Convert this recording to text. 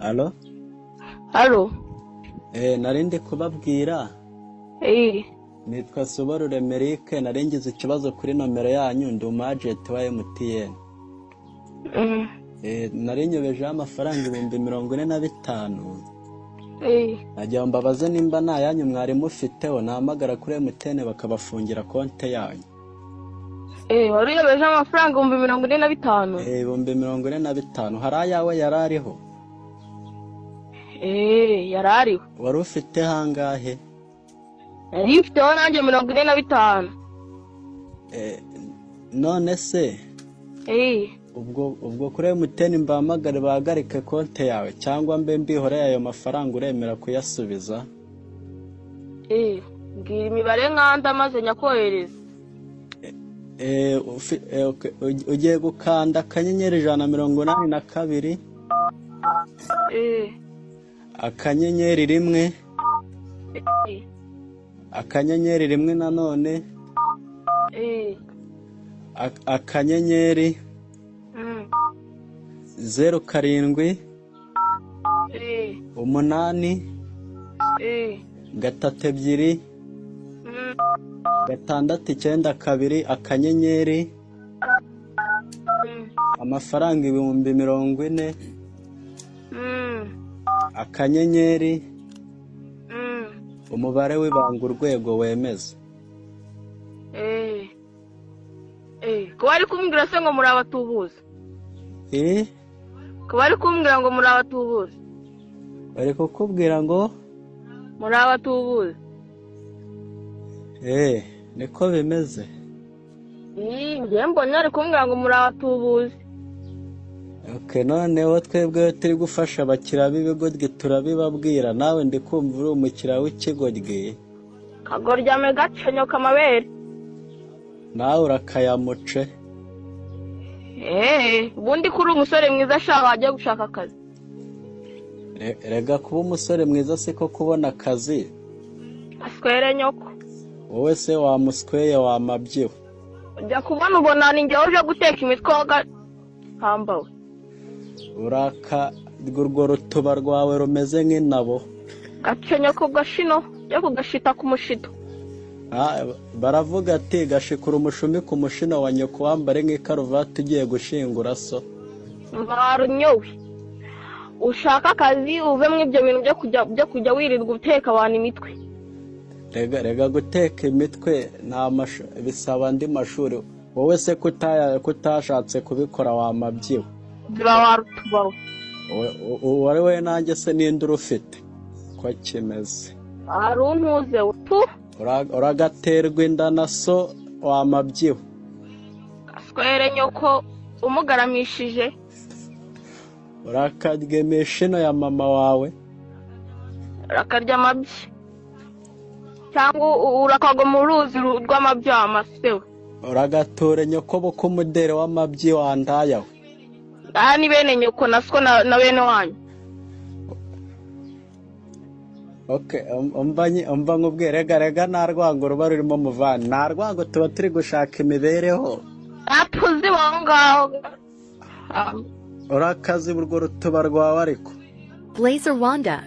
Alo? Alo? Narindi kubabwira. Nitwa Subaru Remerike, naringize ikibazo kuri nomero yanyu, ndi umagent wa MTN. Narinyobejeho amafaranga 45,000. Nagira mbabaze nimba nta yanyu mwari mufiteho, nahamagara kuri MTN bakabafungira konte yanyu. Wariyobejeho amafaranga 45,000? 45,000. Hari ayawe yarariho? Yarariho. Wari ufite hangahe? Nari mfiteho nanjye 45. None se? Ubwo kuri MTN mbahamagare bahagarike konte yawe cyangwa mbe mbihoreye ayo mafaranga uremera kuyasubiza? Mbwira imibare nkanda maze nyakohereza. Ugiye gukanda akanyenyeri 182 akanyenyeri 1 akanyenyeri 1 nanone akanyenyeri 07 8 3 692 akanyenyeri amafaranga 40,000 akanyenyeri umubare w'ibanga urwego wemeza. Ko bari kumbwira se ngo muri abatubuza? Ko bari kumbwira ngo muri abatubuza? Bari kukubwira ngo muri abatubuza? Niko bimeze. Njye mbona ari kumbwira ngo muri abatubuza. Noneho twebwe turi gufasha abakiriya b'ibigoryi turabibabwira, nawe ndi kumva uri umukiriya w'ikigoryi. Kagoryame gacenyo kamabere. Nawe urakayamuce. Ubundi kuri umusore mwiza ashaka ajya gushaka akazi. Rega kuba umusore mwiza siko kubona akazi. Aswere nyoko. Wowe se wamusweye wamabyiwe. Ujya kubona ubona ninjye uje guteka imitwe hambawe. Urwo rutuba rwawe rumeze nk'inabo. Gacenyo ko gashino yo kugashita ku mushito. Baravuga ati gashikura umushumi ku mushino wa nyoko wambare nk'ikaruvati ugiye gushingura so. Barunyowe. Ushaka akazi uve mu ibyo bintu byo kujya wirirwa uteka abantu imitwe. Rega guteka imitwe bisaba andi mashuri. Wowe se kutashatse kubikora wamabyiwe. Zirawarutubawe. Wari we nanjye se ninde urufite ko kimeze? Aruntuze utu. Uragaterwa inda na so wamabyiwe. Aswere nyoko umugaramishije. Urakaryemesha ino ya mama wawe. Urakarya amabyi. Cyangwa urakagwa mu ruzi rw'amabyama sewe. Uragatore nyoko buko umudere w'amabyi wandayawe. Ni bene nyoko nasiko na bene wanyu. Umva nkubwire rega nta rwango ruba rurimo muvana. Nta rwango tuba turi gushaka imibereho. Atuzi wangaho. Urakazi urwo rutuba rwawe ariko. Blazer Wanda